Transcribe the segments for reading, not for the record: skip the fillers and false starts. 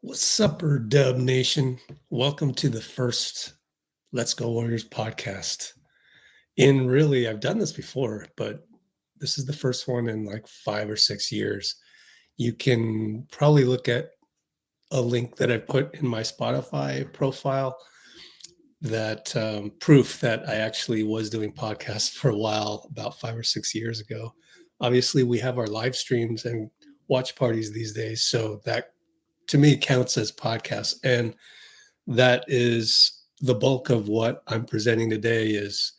What's up, DubNation? Welcome to the first Let's Go Warriors podcast. And really, I've done this before, but this is the first one in like 5 or 6 years. You can probably look at a link that I put in my Spotify profile that proof that I actually was doing podcasts for a while, about 5 or 6 years ago. Obviously, we have our live streams and watch parties these days, so that to me counts as podcasts. And that is the bulk of what I'm presenting today is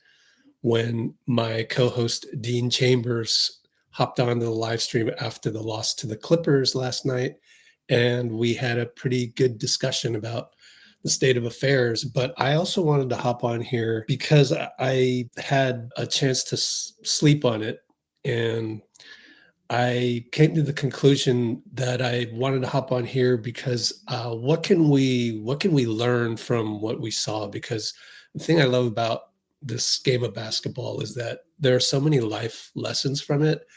when my co-host Dean Chambers hopped on the live stream after the loss to the Clippers last night, and we had a pretty good discussion about the state of affairs. But I also wanted to hop on here because I had a chance to sleep on it, and I came to the conclusion that I wanted to hop on here because what can we learn from what we saw? Because the thing I love about this game of basketball is that there are so many life lessons from it.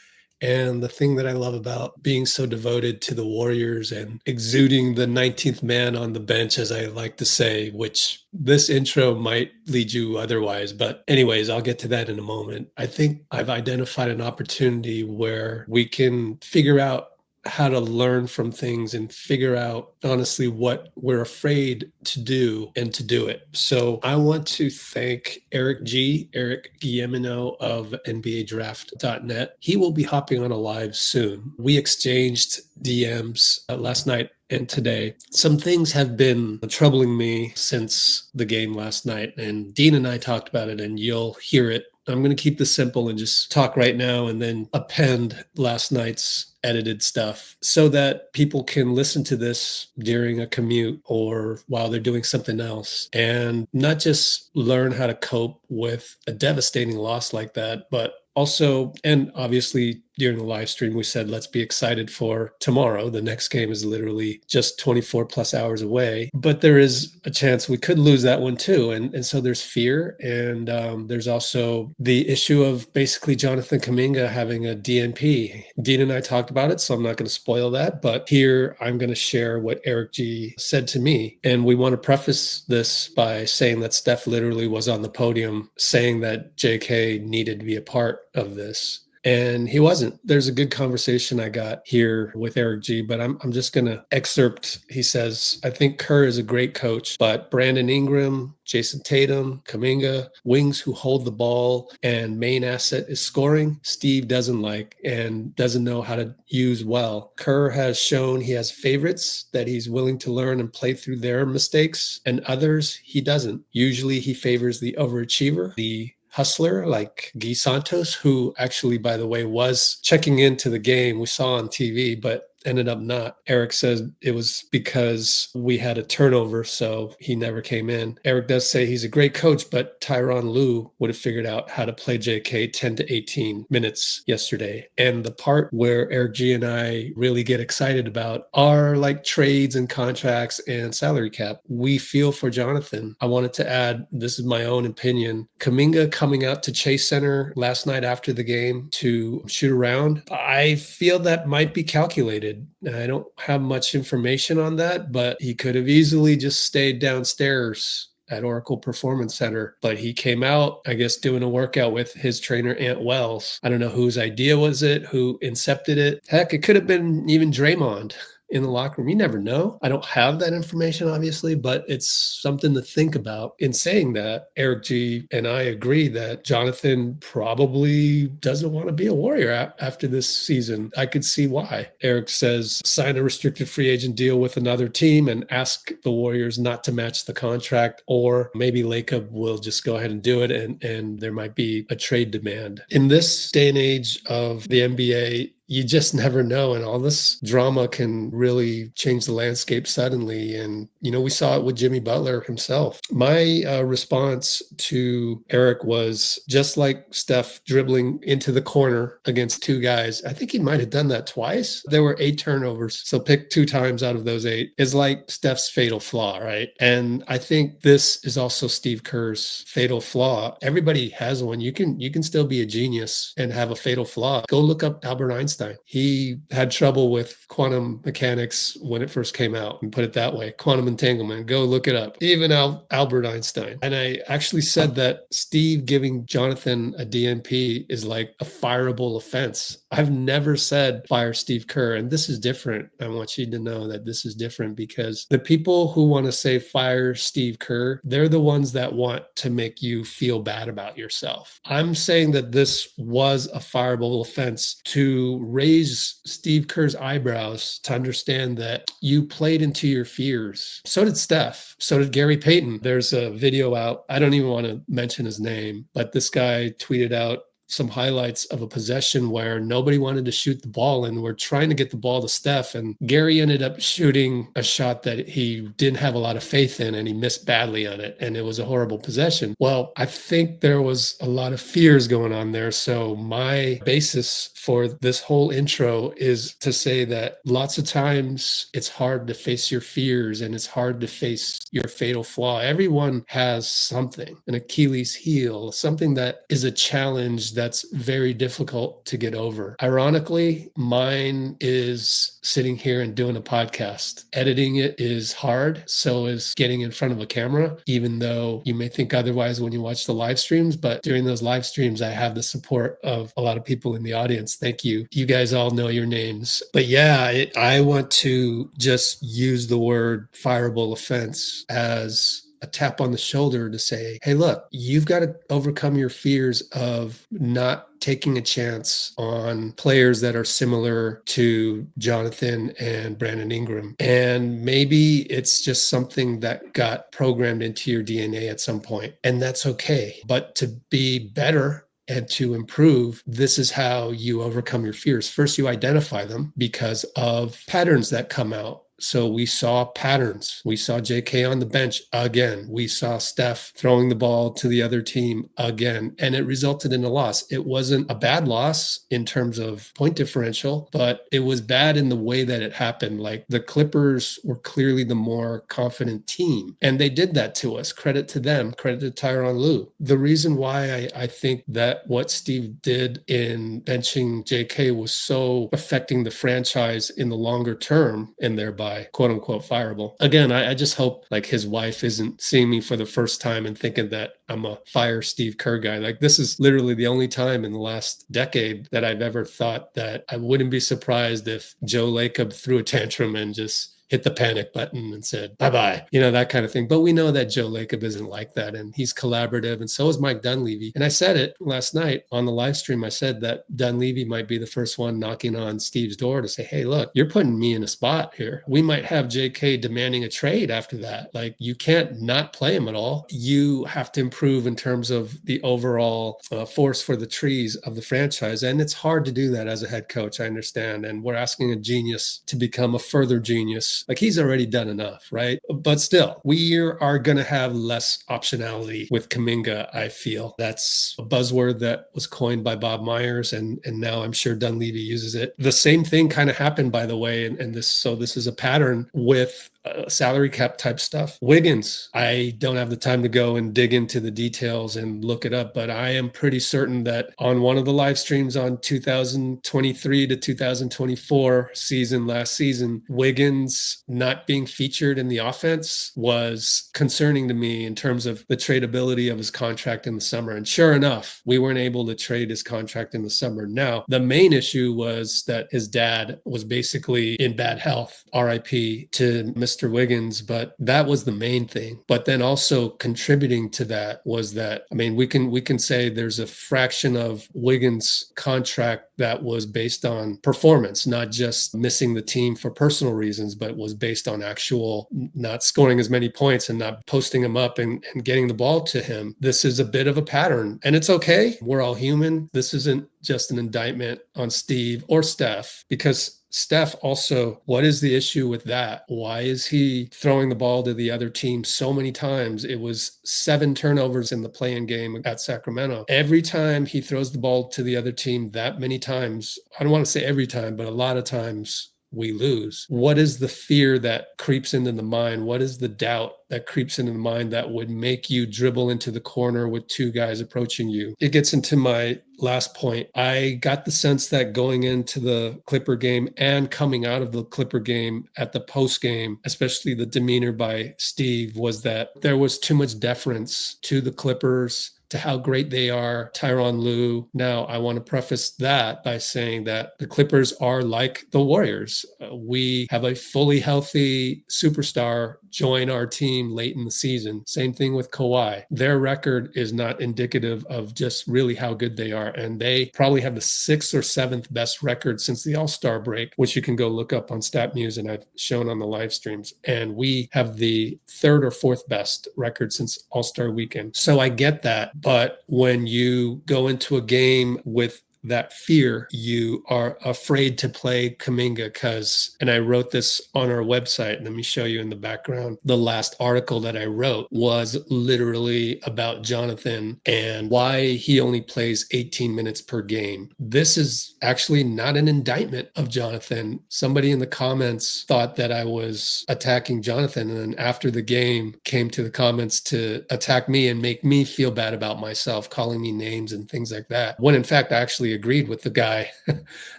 And the thing that I love about being so devoted to the Warriors and exuding the 19th man on the bench, as I like to say, which this intro might lead you otherwise. But, anyways, I'll get to that in a moment. I think I've identified an opportunity where we can figure out how to learn from things and figure out honestly what we're afraid to do and to do it. So I want to thank Eric Guillemino of NBADraft.net. He will be hopping on a live soon. We exchanged DMs last night and today. Some things have been troubling me since the game last night, and Dean and I talked about it, and you'll hear it. I'm going to keep this simple and just talk right now and then append last night's edited stuff so that people can listen to this during a commute or while they're doing something else and not just learn how to cope with a devastating loss like that, but also, and obviously during the live stream, we said, let's be excited for tomorrow. The next game is literally just 24 plus hours away, but there is a chance we could lose that one too. And so there's fear. And there's also the issue of basically Jonathan Kuminga having a DNP. Dean and I talked about it, so I'm not going to spoil that, but here I'm going to share what Eric G said to me. And we want to preface this by saying that Steph literally was on the podium saying that JK needed to be a part of this. And he wasn't. There's a good conversation I got here with Eric G, but I'm just going to excerpt. He says, I think Kerr is a great coach, but Brandon Ingram, Jason Tatum, Kuminga, wings who hold the ball and main asset is scoring, Steve doesn't like and doesn't know how to use well. Kerr has shown he has favorites that he's willing to learn and play through their mistakes, and others he doesn't. Usually he favors the overachiever, the hustler like Guy Santos, who actually, by the way, was checking into the game we saw on TV, but ended up not. Eric says it was because we had a turnover, so he never came in. Eric does say he's a great coach, but Tyronn Lue would have figured out how to play JK 10 to 18 minutes yesterday. And the part where Eric G and I really get excited about are like trades and contracts and salary cap. We feel for Jonathan. I wanted to add, this is my own opinion, Kuminga coming out to Chase Center last night after the game to shoot around, I feel that might be calculated. I don't have much information on that, but he could have easily just stayed downstairs at Oracle Performance Center. But he came out, I guess, doing a workout with his trainer, Ant Wells. I don't know whose idea was it, who incepted it. Heck, it could have been even Draymond in the locker room. You never know. I don't have that information, obviously, but it's something to think about. In saying that, Eric G and I agree that Jonathan probably doesn't want to be a Warrior after this season. I could see why. Eric says, sign a restricted free agent deal with another team and ask the Warriors not to match the contract, or maybe LAC-GSW will just go ahead and do it, and there might be a trade demand. In this day and age of the NBA, you just never know. And all this drama can really change the landscape suddenly. And, we saw it with Jimmy Butler himself. My response to Eric was just like Steph dribbling into the corner against two guys. I think he might have done that twice. There were 8 turnovers. So pick 2 times out of those 8 is like Steph's fatal flaw, right? And I think this is also Steve Kerr's fatal flaw. Everybody has one. You can still be a genius and have a fatal flaw. Go look up Albert Einstein. Einstein. He had trouble with quantum mechanics when it first came out, and put it that way. Quantum entanglement. Go look it up. Even Albert Einstein. And I actually said that Steve giving Jonathan a DNP is like a fireable offense. I've never said fire Steve Kerr, and this is different. I want you to know that this is different, because the people who want to say fire Steve Kerr, they're the ones that want to make you feel bad about yourself. I'm saying that this was a fireable offense to raise Steve Kerr's eyebrows, to understand that you played into your fears. So did Steph. So did Gary Payton. There's a video out. I don't even want to mention his name, but this guy tweeted out some highlights of a possession where nobody wanted to shoot the ball, and we're trying to get the ball to Steph, and Gary ended up shooting a shot that he didn't have a lot of faith in, and he missed badly on it, and it was a horrible possession. Well, I think there was a lot of fears going on there. So my basis for this whole intro is to say that lots of times it's hard to face your fears, and it's hard to face your fatal flaw. Everyone has something, an Achilles heel, something that is a challenge that's very difficult to get over. Ironically, mine is sitting here and doing a podcast. Editing it is hard. So is getting in front of a camera, even though you may think otherwise when you watch the live streams. But during those live streams, I have the support of a lot of people in the audience. Thank you. You guys all know your names. But yeah, I want to just use the word fireable offense as a tap on the shoulder to say, hey, look, you've got to overcome your fears of not taking a chance on players that are similar to Jonathan and Brandon Ingram. And maybe it's just something that got programmed into your DNA at some point, and that's okay. But to be better and to improve, this is how you overcome your fears. First, you identify them because of patterns that come out. So we saw patterns. We saw JK on the bench again. We saw Steph throwing the ball to the other team again, and it resulted in a loss. It wasn't a bad loss in terms of point differential, but it was bad in the way that it happened. Like, the Clippers were clearly the more confident team, and they did that to us. Credit to them. Credit to Tyronn Lue. The reason why I think that what Steve did in benching JK was so affecting the franchise in the longer term, and thereby quote unquote fireable. Again, I just hope like his wife isn't seeing me for the first time and thinking that I'm a fire Steve Kerr guy. Like, this is literally the only time in the last decade that I've ever thought that I wouldn't be surprised if Joe Lacob threw a tantrum and just hit the panic button and said, bye-bye, that kind of thing. But we know that Joe Lacob isn't like that, and he's collaborative, and so is Mike Dunleavy. And I said it last night on the live stream. I said that Dunleavy might be the first one knocking on Steve's door to say, hey, look, you're putting me in a spot here. We might have JK demanding a trade after that. Like, you can't not play him at all. You have to improve in terms of the overall force for the trees of the franchise. And it's hard to do that as a head coach, I understand. And we're asking a genius to become a further genius. Like, he's already done enough, right? But still, we are going to have less optionality with Kuminga, I feel. That's a buzzword that was coined by Bob Myers, and now I'm sure Dunleavy uses it. The same thing kind of happened, by the way, and this is a pattern with salary cap type stuff. Wiggins, I don't have the time to go and dig into the details and look it up, but I am pretty certain that on one of the live streams on 2023 to 2024 season, last season, Wiggins not being featured in the offense was concerning to me in terms of the tradability of his contract in the summer. And sure enough, we weren't able to trade his contract in the summer. Now, the main issue was that his dad was basically in bad health, RIP to Mr. Wiggins, but that was the main thing. But then also contributing to that was that, I mean, we can say there's a fraction of Wiggins' contract that was based on performance, not just missing the team for personal reasons, but was based on actual not scoring as many points and not posting him up and getting the ball to him. This is a bit of a pattern, and it's okay. We're all human. This isn't just an indictment on Steve or Steph, because Steph also, what is the issue with that? Why is he throwing the ball to the other team so many times? It was 7 turnovers in the play-in game at Sacramento. Every time he throws the ball to the other team that many times, I don't want to say every time, but a lot of times, we lose. What is the fear that creeps into the mind? What is the doubt that creeps into the mind that would make you dribble into the corner with two guys approaching you? It gets into my last point. I got the sense that going into the Clipper game and coming out of the Clipper game at the post game, especially the demeanor by Steve, was that there was too much deference to the Clippers, to how great they are, Tyronn Lue. Now, I want to preface that by saying that the Clippers are like the Warriors. We have a fully healthy superstar join our team late in the season. Same thing with Kawhi. Their record is not indicative of just really how good they are. And they probably have the 6th or 7th best record since the All-Star break, which you can go look up on StatMuse and I've shown on the live streams. And we have the 3rd or 4th best record since All-Star weekend. So I get that. But when you go into a game with that fear, you are afraid to play Kuminga because, and I wrote this on our website, let me show you in the background, the last article that I wrote was literally about Jonathan and why he only plays 18 minutes per game. This is actually not an indictment of Jonathan. Somebody in the comments thought that I was attacking Jonathan, and then after the game came to the comments to attack me and make me feel bad about myself, calling me names and things like that, when in fact I actually agreed with the guy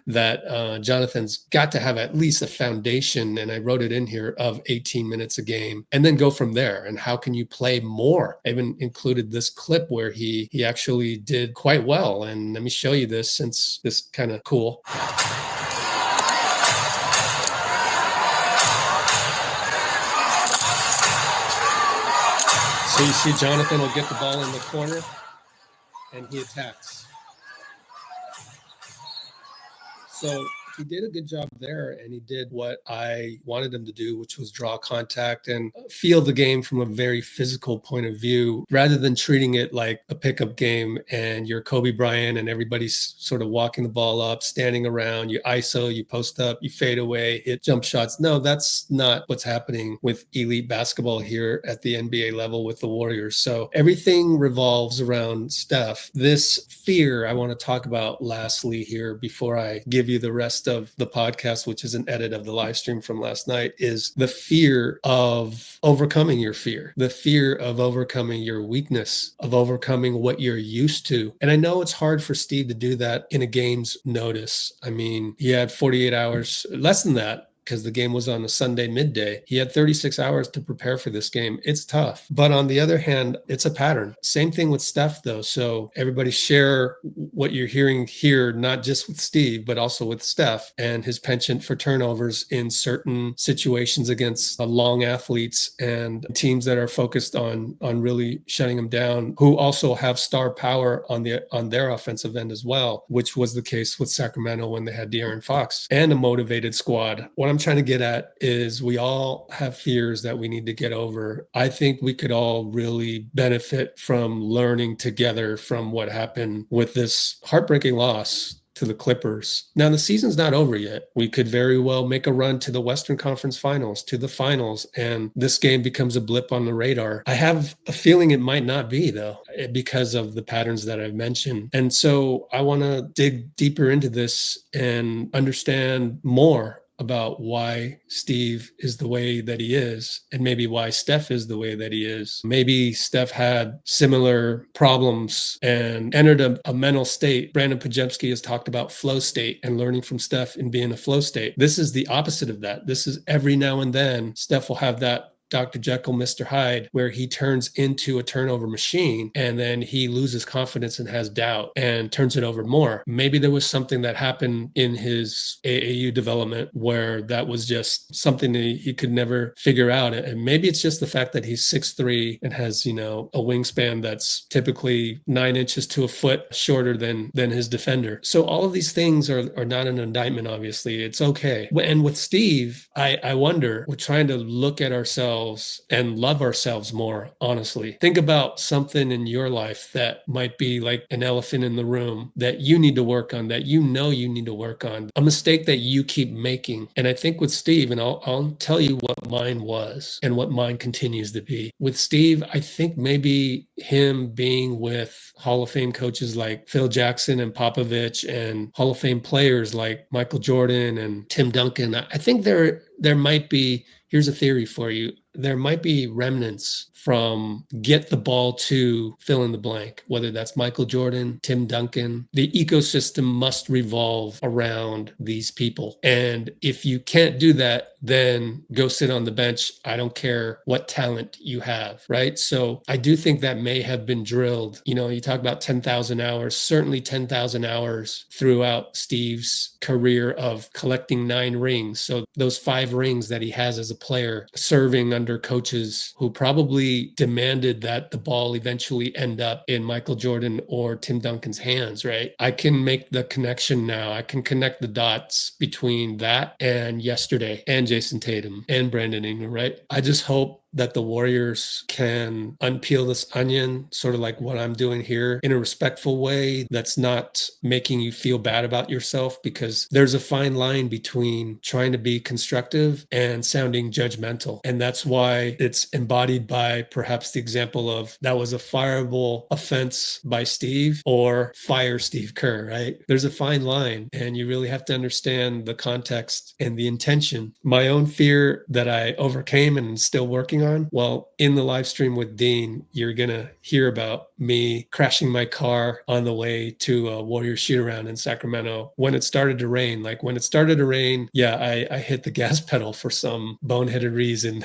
that Jonathan's got to have at least a foundation, and I wrote it in here, of 18 minutes a game, and then go from there. And how can you play more? I even included this clip where he actually did quite well. And let me show you this, since this kind of cool. So you see Jonathan will get the ball in the corner and he attacks. So he did a good job there, and he did what I wanted him to do, which was draw contact and feel the game from a very physical point of view, rather than treating it like a pickup game and you're Kobe Bryant and everybody's sort of walking the ball up, standing around, you ISO, you post up, you fade away, hit jump shots. No, that's not what's happening with elite basketball here at the NBA level with the Warriors. So everything revolves around Steph. This fear I want to talk about lastly here before I give you the rest of the podcast, which is an edit of the live stream from last night, is the fear of overcoming your fear, the fear of overcoming your weakness, of overcoming what you're used to. And I know it's hard for Steve to do that in a game's notice. I mean, he had 48 hours, less than that, because the game was on a Sunday midday. He had 36 hours to prepare for this game. It's tough. But on the other hand, it's a pattern. Same thing with Steph, though. So everybody share what you're hearing here, not just with Steve, but also with Steph and his penchant for turnovers in certain situations against long athletes and teams that are focused on really shutting them down, who also have star power on their offensive end as well, which was the case with Sacramento when they had De'Aaron Fox and a motivated squad. What I'm trying to get at is we all have fears that we need to get over. I think we could all really benefit from learning together from what happened with this heartbreaking loss to the Clippers. Now, the season's not over yet. We could very well make a run to the Western Conference Finals, to the finals, and this game becomes a blip on the radar. I have a feeling it might not be, though, because of the patterns that I've mentioned. And so I want to dig deeper into this and understand more about why Steve is the way that he is, and maybe why Steph is the way that he is. Maybe Steph had similar problems and entered a mental state. Brandon Pajemski has talked about flow state and learning from Steph and being in a flow state. This is the opposite of that. This is every now and then Steph will have that Dr. Jekyll, Mr. Hyde, where he turns into a turnover machine and then he loses confidence and has doubt and turns it over more. Maybe there was something that happened in his AAU development where that was just something that he could never figure out. And maybe it's just the fact that he's 6'3" and has, a wingspan that's typically 9 inches to a foot shorter than his defender. So all of these things are not an indictment, obviously. It's okay. And with Steve, I wonder, we're trying to look at ourselves ourselves and love ourselves more, honestly. Think about something in your life that might be like an elephant in the room that you need to work on, that you know you need to work on, a mistake that you keep making. And I think with Steve, and I'll tell you what mine was and what mine continues to be. With Steve, I think maybe him being with Hall of Fame coaches like Phil Jackson and Popovich and Hall of Fame players like Michael Jordan and Tim Duncan, I think there might be, here's a theory for you, there might be remnants from get the ball to fill in the blank, whether that's Michael Jordan, Tim Duncan. The ecosystem must revolve around these people. And if you can't do that, then go sit on the bench. I don't care what talent you have, right? So I do think that may have been drilled. You know, you talk about 10,000 hours, certainly 10,000 hours throughout Steve's career of collecting 9 rings. So those 5 rings that he has as a player, serving under coaches who probably demanded that the ball eventually end up in Michael Jordan or Tim Duncan's hands, right? I can make the connection now. I can connect the dots between that and yesterday and Jason Tatum and Brandon Ingram, right? I just hope that the Warriors can unpeel this onion, sort of like what I'm doing here, in a respectful way that's not making you feel bad about yourself, because there's a fine line between trying to be constructive and sounding judgmental. And that's why it's embodied by perhaps the example of that was a fireable offense by Steve or fire Steve Kerr, right? There's a fine line, and you really have to understand the context and the intention. My own fear that I overcame and still working on, well, in the live stream with Dean, you're going to hear about me crashing my car on the way to a Warrior shoot around in Sacramento when it started to rain. Like when it started to rain, yeah, I hit the gas pedal for some boneheaded reason.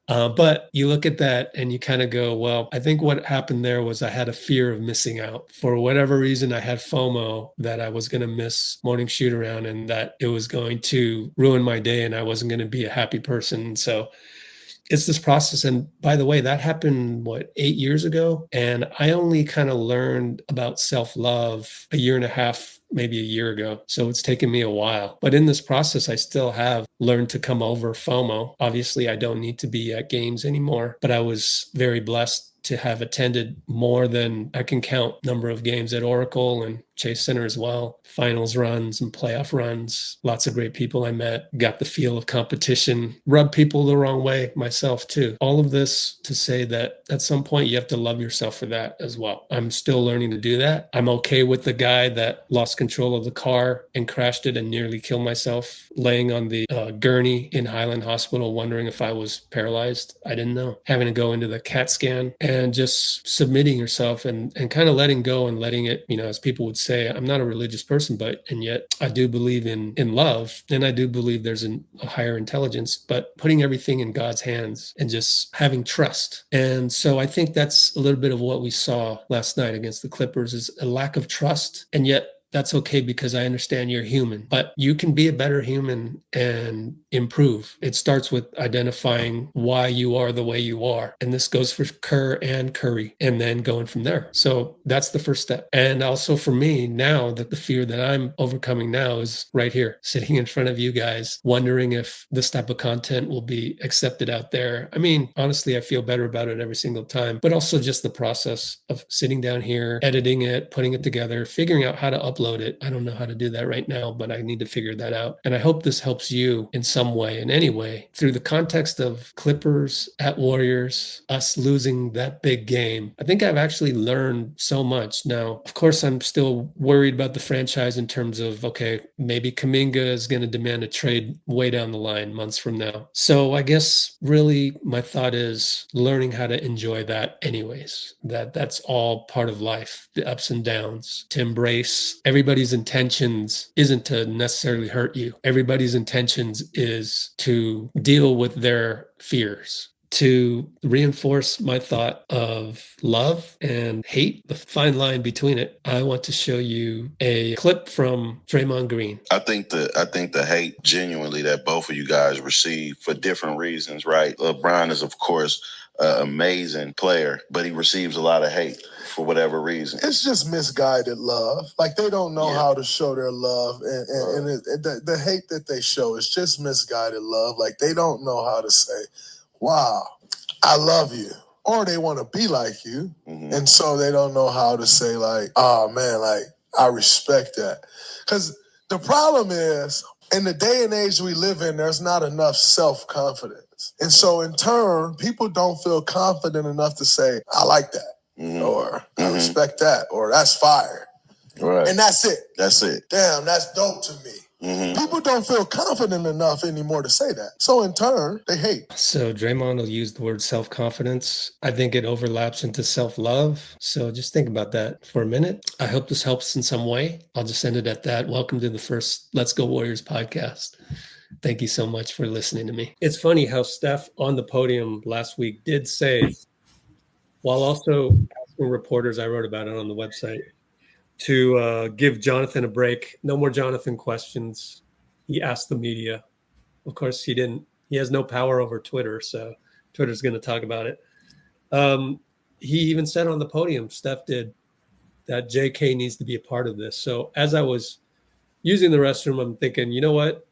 But you look at that and you kind of go, well, I think what happened there was I had a fear of missing out. For whatever reason, I had FOMO that I was going to miss morning shoot around and that it was going to ruin my day and I wasn't going to be a happy person. So it's this process. And by the way, that happened, 8 years ago? And I only kind of learned about self-love a year and a half, maybe a year ago. So it's taken me a while. But in this process, I still have learned to come over FOMO. Obviously, I don't need to be at games anymore, but I was very blessed to have attended more than I can count number of games at Oracle and Chase Center as well. Finals runs and playoff runs. Lots of great people I met. Got the feel of competition. Rubbed people the wrong way, myself too. All of this to say that at some point you have to love yourself for that as well. I'm still learning to do that. I'm okay with the guy that lost control of the car and crashed it and nearly killed myself, laying on the gurney in Highland Hospital, wondering if I was paralyzed. I didn't know. Having to go into the CAT scan and just submitting yourself and kind of letting go and letting it, you know, as people would say, I'm not a religious person, and yet I do believe in love, and I do believe there's a higher intelligence, but putting everything in God's hands and just having trust. And so I think that's a little bit of what we saw last night against the Clippers, is a lack of trust. And yet that's okay, because I understand you're human, but you can be a better human and improve. It starts with identifying why you are the way you are. And this goes for Kerr and Curry, and then going from there. So that's the first step. And also for me now, that the fear that I'm overcoming now is right here, sitting in front of you guys, wondering if this type of content will be accepted out there. I mean, honestly, I feel better about it every single time, but also just the process of sitting down here, editing it, putting it together, figuring out how to upload it. I don't know how to do that right now, but I need to figure that out. And I hope this helps you in some way, in any way, through the context of Clippers at Warriors, us losing that big game. I think I've actually learned so much. Now, of course, I'm still worried about the franchise in terms of, okay, maybe Kuminga is going to demand a trade way down the line, months from now. So I guess really my thought is learning how to enjoy that anyways, that's all part of life, the ups and downs, to embrace. Everybody's intentions isn't to necessarily hurt you. Everybody's intentions is to deal with their fears. To reinforce my thought of love and hate, the fine line between it, I want to show you a clip from Draymond Green. I think the hate genuinely that both of you guys receive for different reasons, right? LeBron is, of course, an amazing player, but he receives a lot of hate for whatever reason. It's just misguided love. Like, they don't know how to show their love, and the hate that they show is just misguided love. Like, they don't know how to say, wow, I love you. Or they want to be like you. Mhm. And so they don't know how to say, like, oh, man, like, I respect that. Because the problem is, in the day and age we live in, there's not enough self-confidence. And so, in turn, people don't feel confident enough to say, I like that. Mhm. Or I respect that. Or that's fire. Right. And that's it. That's it. Damn, that's dope to me. Mhm. People don't feel confident enough anymore to say that. So in turn, they hate. So Draymond will use the word self-confidence. I think it overlaps into self-love. So just think about that for a minute. I hope this helps in some way. I'll just end it at that. Welcome to the first Let's Go Warriors podcast. Thank you so much for listening to me. It's funny how Steph on the podium last week did say, while also asking reporters, I wrote about it on the website, to give Jonathan a break. No more Jonathan questions. He asked the media. Of course, he didn't. He has no power over Twitter, so Twitter's going to talk about it. He even said on the podium, Steph did, that JK needs to be a part of this. So as I was using the restroom, I'm thinking, you know what?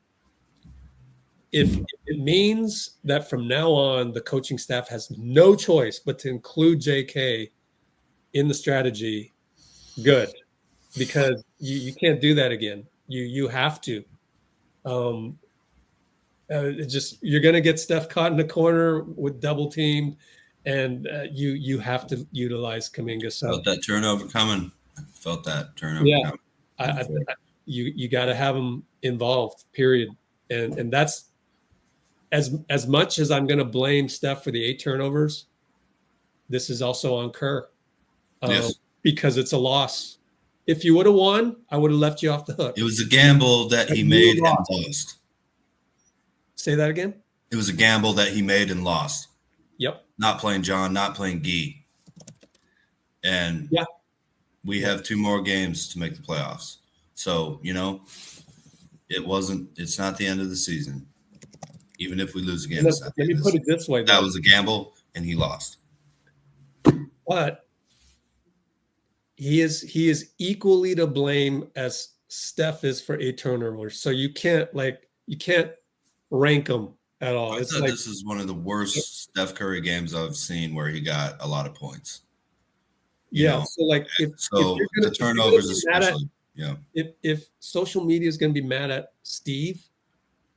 If it means that from now on, the coaching staff has no choice but to include JK in the strategy, good. Because you can't do that again. You have to. You're going to get Steph caught in the corner with double teamed, and you have to utilize Kuminga. So felt that turnover coming. Yeah, you got to have him involved. Period. And that's as much as I'm going to blame Steph for the 8 turnovers. This is also on Kerr, Yes. because it's a loss. If you would have won, I would have left you off the hook. It was a gamble that he made and lost. Say that again. It was a gamble that he made and lost. Yep. Not playing John, not playing Guy. And yeah, we have 2 more games to make the playoffs. So, it's not the end of the season. Even if we lose again. Let me put it this way, though. That was a gamble, and he lost. But he is equally to blame as Steph is for 8 turnovers. So you can't rank them at all. I thought this is one of the worst Steph Curry games I've seen where he got a lot of points. So the turnovers especially. If social media is going to be mad at Steve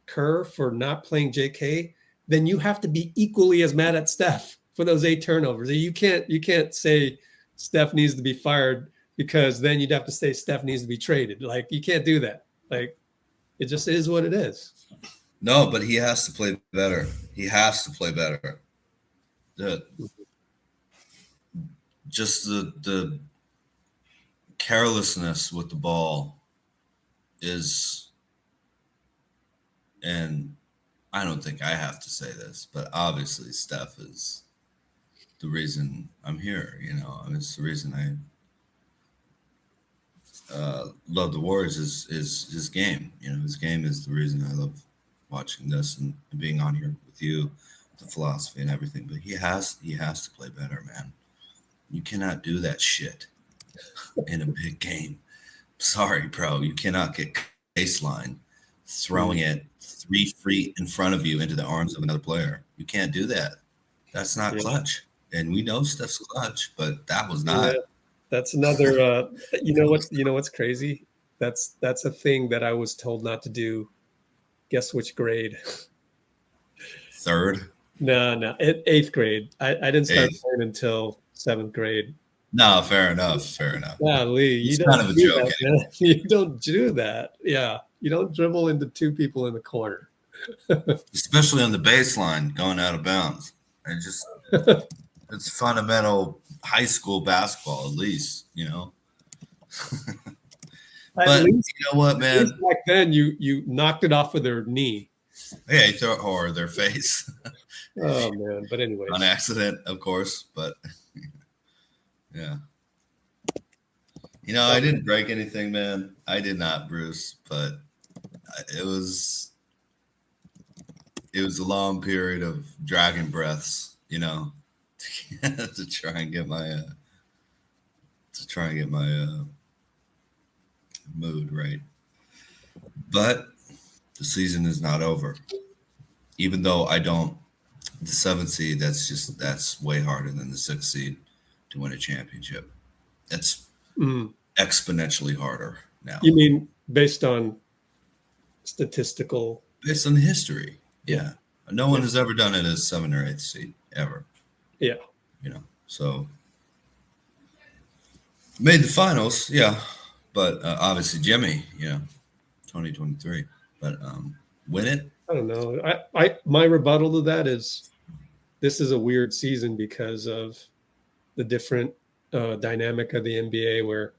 Kerr for not playing JK, then you have to be equally as mad at Steph for those 8 turnovers. You can't say Steph needs to be fired, because then you'd have to say Steph needs to be traded. Like, you can't do that. Like, it just is what it is. No, but he has to play better. The carelessness with the ball is, and I don't think I have to say this, but obviously Steph is the reason I'm here. It's the reason I love the Warriors is his game. His game is the reason I love watching this and being on here with you, the philosophy and everything. But he has to play better, man. You cannot do that shit in a big game. Sorry, bro. You cannot get baseline throwing it 3 feet in front of you into the arms of another player. You can't do that. That's not clutch. And we know Steph's clutch, but that was not. Yeah. That's another. You know what's crazy? That's a thing that I was told not to do. Guess which grade? 3rd? No, 8th grade. I didn't start playing until 7th grade. No, fair enough. Yeah, Lee, you don't kind of a joke. That, you don't do that. Yeah, you don't dribble into 2 people in the corner, especially on the baseline going out of bounds. It's fundamental high school basketball, at least, But least, you know what, man? Back then, you knocked it off with their knee. Yeah, you throw it or their face. Oh man! But anyway, on accident, of course. But yeah, I didn't break anything, man. I did not, Bruce. But it was a long period of dragon breaths, to try and get my mood right. But the season is not over. Even though I don't the 7th seed, that's way harder than the 6th seed to win a championship. It's exponentially harder now. You mean based on statistical? Based on history, yeah. No one has ever done it as 7th or 8th seed ever. Yeah. So made the finals, yeah. But obviously Jimmy, 2023. But win it? I don't know. My rebuttal to that is this is a weird season because of the different dynamic of the NBA where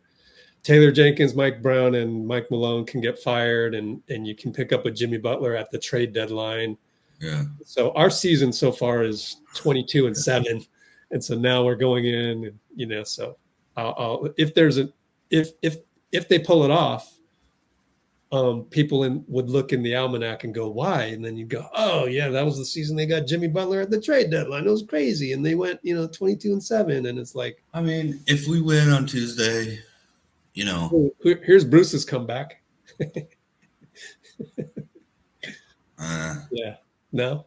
Taylor Jenkins, Mike Brown, and Mike Malone can get fired, and you can pick up a Jimmy Butler at the trade deadline. Yeah. So our season so far is 22-7, and so now we're going in, and So if they pull it off, people would look in the almanac and go, "Why?" And then you go, "Oh yeah, that was the season they got Jimmy Butler at the trade deadline. It was crazy, and they went 22-7, and it's like, I mean, if we win on Tuesday. Here's Bruce's comeback. Yeah. No.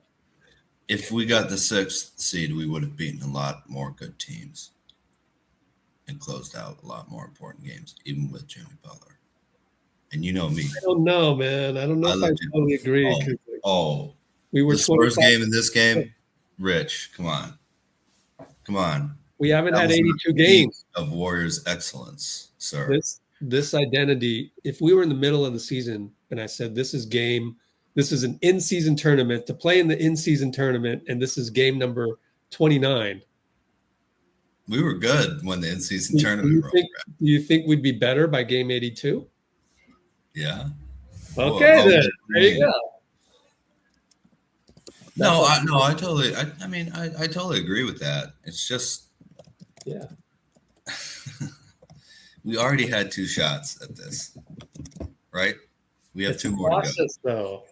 If we got the 6th seed, we would have beaten a lot more good teams and closed out a lot more important games, even with Jimmy Butler. And you know me. I don't know, man. I don't know if I totally agree. We were the Spurs game in this game. Rich, come on. We haven't had 82 games of Warriors excellence, sir. This identity, if we were in the middle of the season and I said, this is an in-season tournament to play in the in-season tournament, and this is game number 29. We were good when the in-season tournament rolled. Do you think we'd be better by game 82? Yeah. Okay, then. There you go. I totally agree with that. It's just, yeah. We already had 2 shots at this, right? We have 2 more. It's a process, though.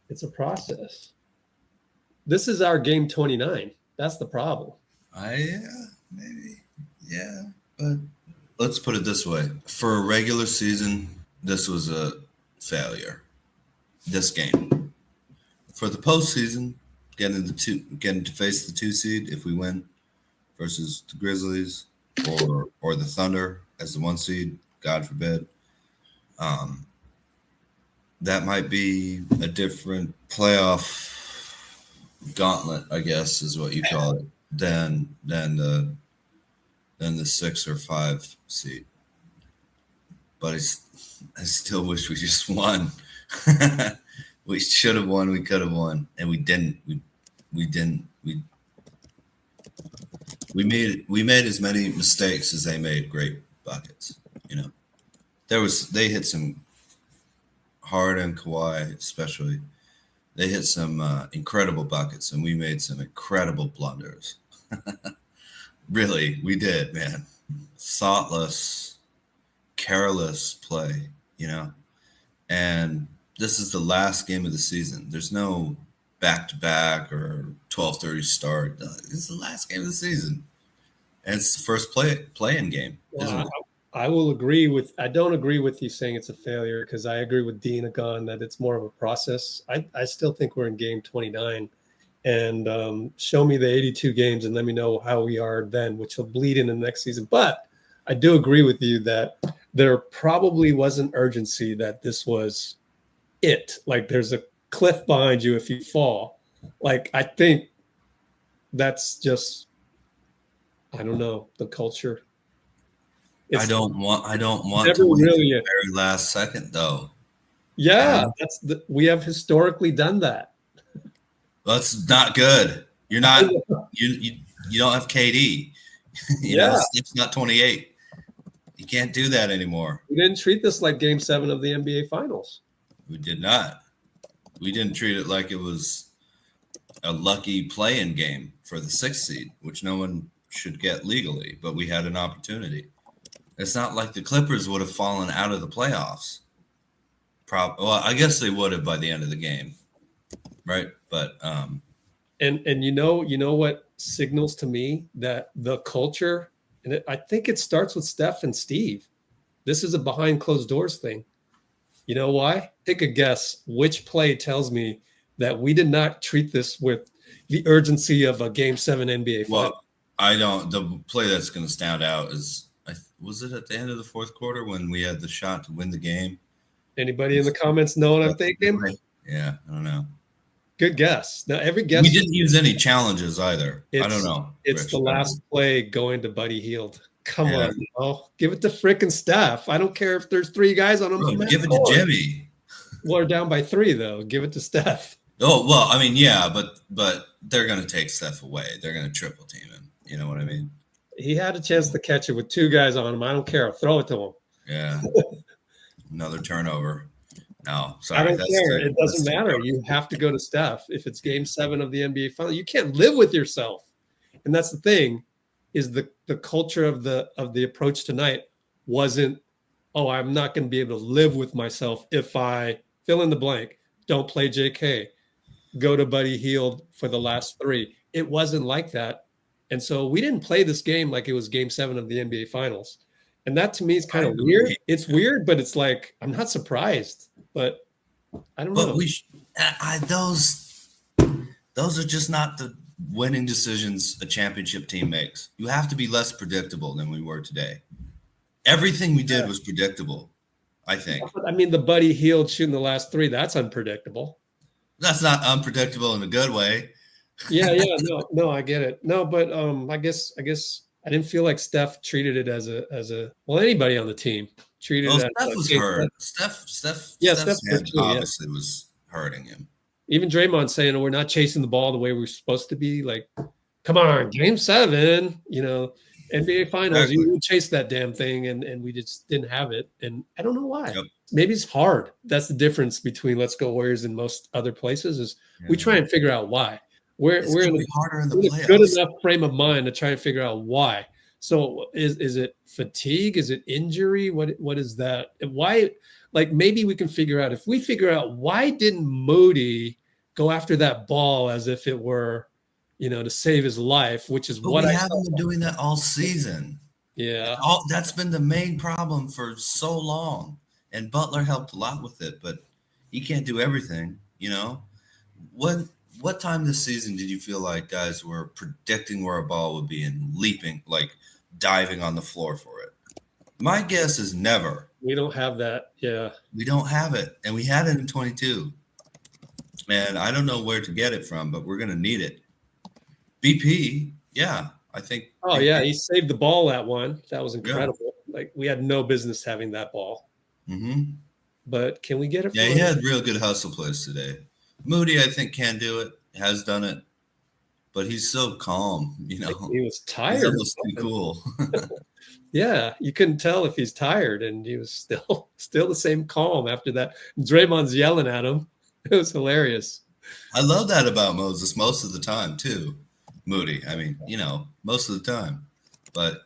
It's a process. This is our game 29. That's the problem. Maybe. Yeah. But let's put it this way. For a regular season, this was a failure. This game. For the postseason, getting to face the 2 seed if we win versus the Grizzlies or the Thunder as the 1 seed, God forbid. That might be a different playoff gauntlet, I guess, is what you call it, than the 6 or 5 seed. But I still wish we just won. We should have won. We could have won, and we didn't. We didn't. We made as many mistakes as they made great buckets. They hit some Harden and Kawhi, especially. They hit some incredible buckets, and we made some incredible blunders. Really, we did, man. Thoughtless, careless play, And this is the last game of the season. There's no back-to-back or 12:30 start. This is the last game of the season. And it's the first play-in game. Well, I will agree with. I don't agree with you saying it's a failure, because I agree with Dean Agon that it's more of a process. I still think we're in game 29, and show me the 82 games and let me know how we are then, which will bleed into the next season. But I do agree with you that there probably wasn't urgency that this was it. Like there's a cliff behind you if you fall. Like I think that's just, I don't know, the culture. I don't want to win really the very last second, though. Yeah, we have historically done that. That's not good. You're not you don't have KD. It's not 28. You can't do that anymore. We didn't treat this like Game 7 of the NBA Finals. We did not. We didn't treat it like it was a lucky play-in game for the 6th seed, which no one should get legally, but we had an opportunity. It's not like the Clippers would have fallen out of the playoffs. Well, I guess they would have by the end of the game, right? But and you know what signals to me that the culture, and I think it starts with Steph and Steve. This is a behind closed doors thing. You know why? Take a guess. Which play tells me that we did not treat this with the urgency of a Game 7 NBA final. Well, I don't. The play that's going to stand out is, was it at the end of the fourth quarter when we had the shot to win the game? Anybody in the comments know what I'm thinking? Yeah, I don't know. Good guess. Now, every guess. We didn't use any challenges either. I don't know. It's Rich, the last play going to Buddy Hield. Come on, give it to frickin' Steph. I don't care if there's 3 guys on him. Bro, give it to Jimmy. Well, we're down by 3 though. Give it to Steph. Oh well, I mean, yeah, but they're going to take Steph away. They're going to triple team him. You know what I mean? He had a chance to catch it with 2 guys on him. I don't care. I'll throw it to him. Yeah. Another turnover. No, sorry. I don't care. It doesn't matter. You have to go to Steph. If it's Game 7 of the NBA final, you can't live with yourself. And that's the thing, is the culture of the approach tonight wasn't, oh, I'm not going to be able to live with myself if I fill in the blank, don't play JK, go to Buddy Hield for the last 3. It wasn't like that. And so we didn't play this game like it was Game 7 of the NBA finals. And that to me is kind of weird. It's weird, but it's like, I'm not surprised, but I don't know. Those are just not the winning decisions a championship team makes. You have to be less predictable than we were today. Everything we did was predictable, I think. I mean, the Buddy Hield shooting the last 3, that's unpredictable. That's not unpredictable in a good way. Yeah, no, I get it. No, but I guess I didn't feel like Steph treated it as a well, anybody on the team treated it as Steph was hurt. Steph's head obviously was hurting him. Even Draymond saying we're not chasing the ball the way we're supposed to be. Like, come on, Game 7, NBA Finals, you would chase that damn thing, and we just didn't have it. And I don't know why. Yep. Maybe it's hard. That's the difference between Let's Go Warriors and most other places is we try and figure out why. We're in a good enough frame of mind to try and figure out why. So is it fatigue? Is it injury? What is that? Why? Like maybe we can figure out, if we figure out why didn't Moody go after that ball as if it were, to save his life, which is what we haven't been doing that all season. Yeah. That's been the main problem for so long. And Butler helped a lot with it, but he can't do everything, What time this season did you feel like guys were predicting where a ball would be and leaping, like diving on the floor for it? My guess is never. We don't have that. Yeah. We don't have it. And we had it in 22. And I don't know where to get it from, but we're going to need it. BP, yeah, I think. Oh, BP. Yeah, he saved the ball that one. That was incredible. Yeah. Like, we had no business having that ball. Mm-hmm. But can we get it from he had real good hustle plays today. Moody, I think, can do it, has done it. But he's so calm, He was tired. He's almost too cool. Yeah, you couldn't tell if he's tired, and he was still the same calm after that. Draymond's yelling at him. It was hilarious. I love that about Moses most of the time, too. Moody, I mean, most of the time. But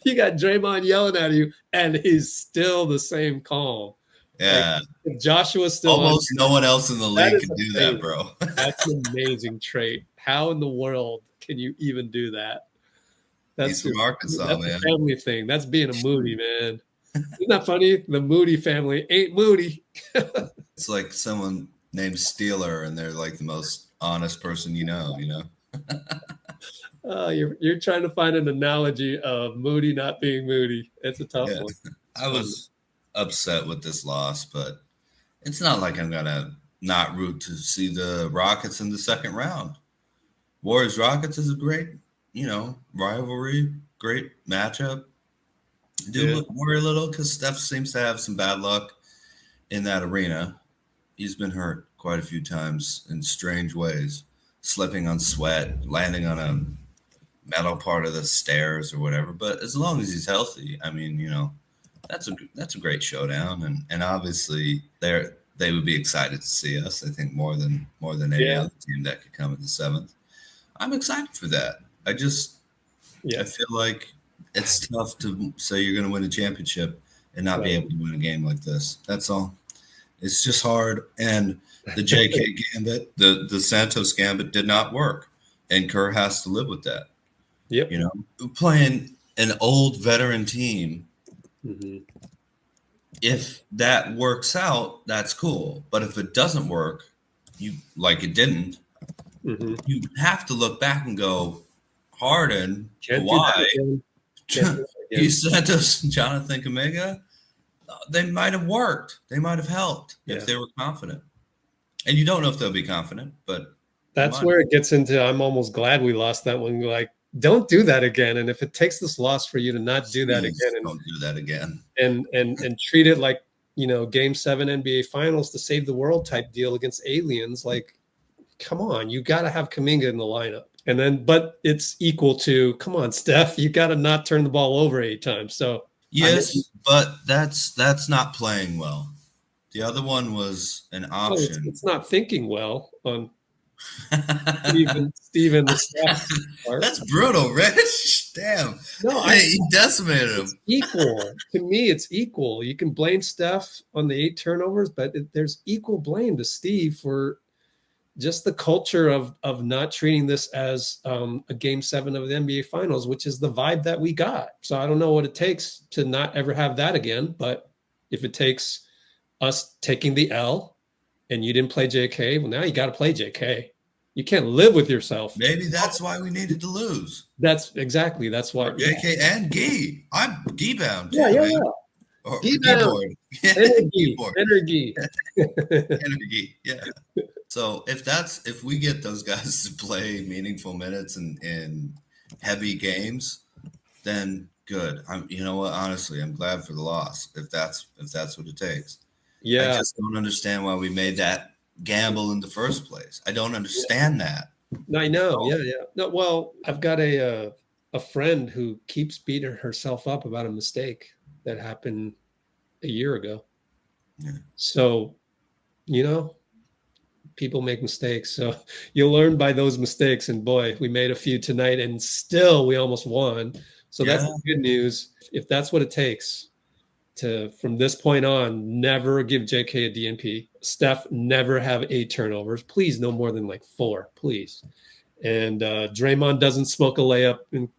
you got Draymond yelling at you, and he's still the same calm. Yeah. Like, if Joshua's still almost no one else in the league can do that, bro. That's an amazing trait. How in the world can you even do that? He's from Arkansas, that's man. A family thing. That's being a Moody, man. Isn't that funny? The Moody family ain't Moody. It's like someone named Steeler, and they're like the most honest person you know. You're trying to find an analogy of Moody not being Moody. It's a tough one. I was upset with this loss, but it's not like I'm gonna not root to see the Rockets in the second round. Warriors Rockets is a great, rivalry, great matchup. I do worry a little because Steph seems to have some bad luck in that arena. He's been hurt quite a few times in strange ways, slipping on sweat, landing on a metal part of the stairs or whatever. But as long as he's healthy, I mean, that's a great showdown, and obviously they would be excited to see us. I think more than any other team that could come in the 7th. I'm excited for that. I feel like it's tough to say you're going to win a championship and not be able to win a game like this. That's all. It's just hard. And the JK gambit, the Santos gambit did not work, and Kerr has to live with that. Yep. Playing an old veteran team. Mm-hmm. If that works out, that's cool. But if it doesn't work, like it didn't, You have to look back and go, Harden, Can't do Kawhi, that again. Can't do that again. you sent us Jonathan Kuminga. They might have worked. They might have helped if they were confident. And you don't know if they'll be confident, but that's where it gets into. I'm almost glad we lost that one. Like, don't do that again. And if it takes this loss for you to not do that again, and don't do that again, and treat it like, you know, Game 7 NBA Finals to save the world type deal against aliens, like, come on, you got to have Kuminga in the lineup. And then, but it's equal to, come on, Steph, you got to not turn the ball over 8 times. So yes, but that's not playing well. The other one was an option. Well, it's not thinking well on Steven the Steph part. That's brutal, Rich. Damn. No, he decimated him. It's equal. To me, it's equal. You can blame Steph on the 8 turnovers, but there's equal blame to Steve for just the culture of not treating this as a Game 7 of the NBA Finals, which is the vibe that we got. So I don't know what it takes to not ever have that again, but if it takes us taking the L and you didn't play JK, well, now you got to play JK. You can't live with yourself. Maybe that's why we needed to lose. That's why. JK and Gee. I'm Gee bound. Yeah. Or keyboard. Energy. Energy. Yeah. So if we get those guys to play meaningful minutes in heavy games, then good. You know what? Honestly, I'm glad for the loss if that's what it takes. Yeah. I just don't understand why we made that gamble in the first place. I don't understand that. I know. Yeah. No, well, I've got a friend who keeps beating herself up about a mistake that happened a year ago. Yeah. So, you know, people make mistakes. So you'll learn by those mistakes. And boy, we made a few tonight and still we almost won. So that's the good news. If that's what it takes to, from this point on, never give JK a DNP. Steph, never have 8 turnovers. Please, no more than like 4, please. And Draymond doesn't smoke a layup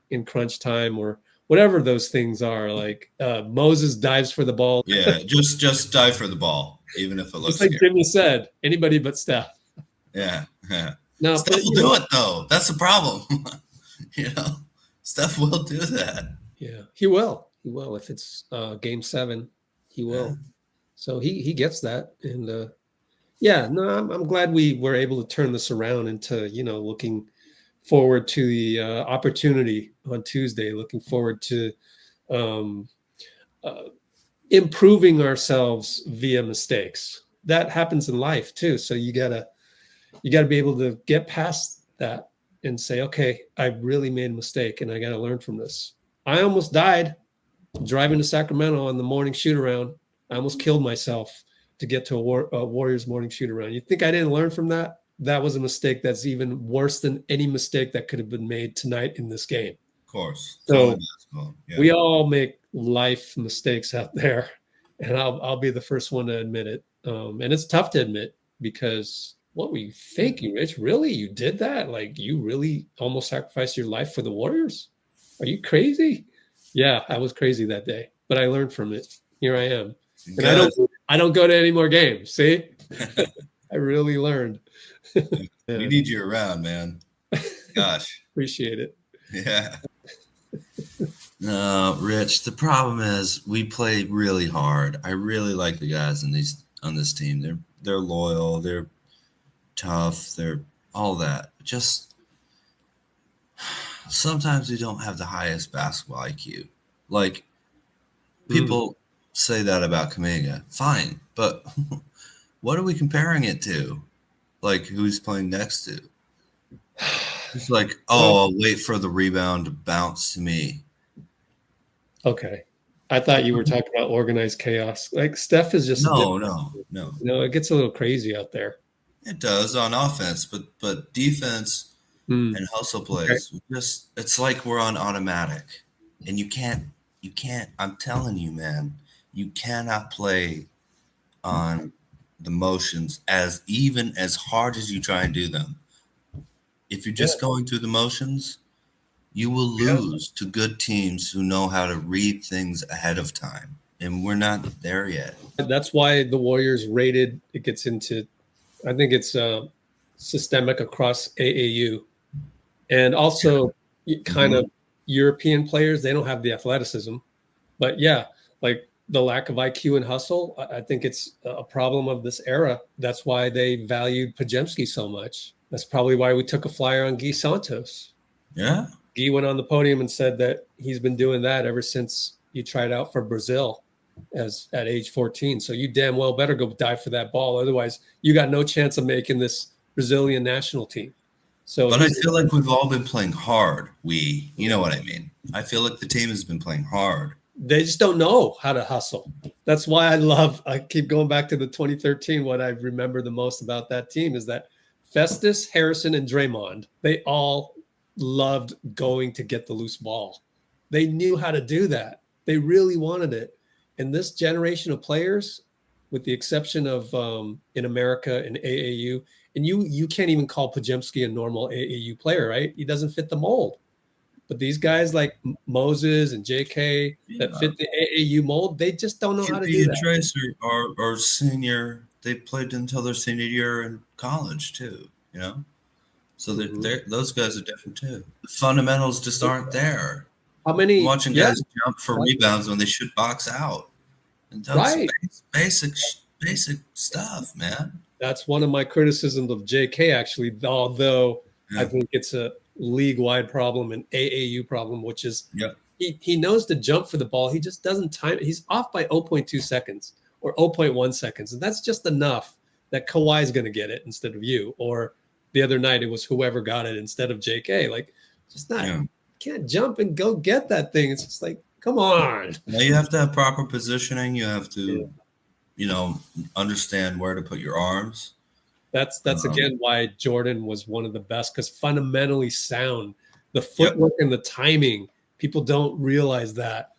in crunch time or whatever those things are. Like Moses dives for the ball. Yeah, just dive for the ball, even if it looks just like Jimmy said, anybody but Steph. Yeah. No, Steph will do it though. That's the problem. Steph will do that. Yeah, he will. He will. If it's Game 7, he will. Yeah. So he gets that. And I'm glad we were able to turn this around into, looking forward to the opportunity on Tuesday, looking forward to improving ourselves via mistakes. That happens in life too. So you gotta be able to get past that and say, okay, I really made a mistake and I got to learn from this. I almost died driving to Sacramento on the morning shoot around. I almost killed myself to get to a Warriors morning shoot around. You think I didn't learn from that? That was a mistake that's even worse than any mistake that could have been made tonight in this game. Of course. So we all make life mistakes out there, and I'll be the first one to admit it. And it's tough to admit because what were you thinking, Rich? Really? You did that? Like, you really almost sacrificed your life for the Warriors? Are you crazy? Yeah, I was crazy that day, but I learned from it. Here I am. And I don't go to any more games. See? I really learned. We need you around, man. Gosh. Appreciate it. Yeah. No, Rich, the problem is we play really hard. I really like the guys on this team. They're loyal, they're tough, they're all that. Just sometimes we don't have the highest basketball IQ. Like, people say that about Kuminga. Fine, but what are we comparing it to? Like, who's playing next to? It's like, I'll wait for the rebound to bounce to me. Okay. I thought you were talking about organized chaos. Like, Steph is just no. It gets a little crazy out there. It does on offense, but defense and hustle plays, it's like we're on automatic. And you can't, I'm telling you, man, you cannot play on the motions as hard as you try and do them. If you're just going through the motions, you will lose to good teams who know how to read things ahead of time. And we're not there yet. That's why the Warriors rated, it gets into, I think it's systemic across AAU. And also kind of European players, they don't have the athleticism. But yeah, like the lack of IQ and hustle, I think it's a problem of this era. That's why they valued Pajemski so much. That's probably why we took a flyer on Guy Santos. Yeah. Guy went on the podium and said that he's been doing that ever since he tried out for Brazil at age 14. So you damn well better go dive for that ball. Otherwise, you got no chance of making this Brazilian national team. So, but I feel like we've all been playing hard. You know what I mean? I feel like the team has been playing hard. They just don't know how to hustle. That's why I keep going back to the 2013. What I remember the most about that team is that Festus, Harrison, and Draymond, they all loved going to get the loose ball. They knew how to do that. They really wanted it. And this generation of players, with the exception of in America and AAU, and you can't even call Pajemski a normal AAU player, right? He doesn't fit the mold. But these guys like Moses and JK that fit the AAU mold, they just don't know how to do that. Trace are senior. They played until their senior year in college too, you know? So those guys are different too. The fundamentals just aren't there. How many? I'm watching guys jump for rebounds when they should box out. And that's basic stuff, man. That's one of my criticisms of JK, actually, although I think it's a league-wide problem and AAU problem, which is he knows to jump for the ball. He just doesn't time it. He's off by 0.2 seconds or 0.1 seconds. And that's just enough that Kawhi's going to get it instead of you. Or the other night, it was whoever got it instead of JK. Like, just not, can't jump and go get that thing. It's just like, come on. Now you have to have proper positioning. You have to, understand where to put your arms. That's again why Jordan was one of the best, because fundamentally sound, the footwork and the timing. People don't realize that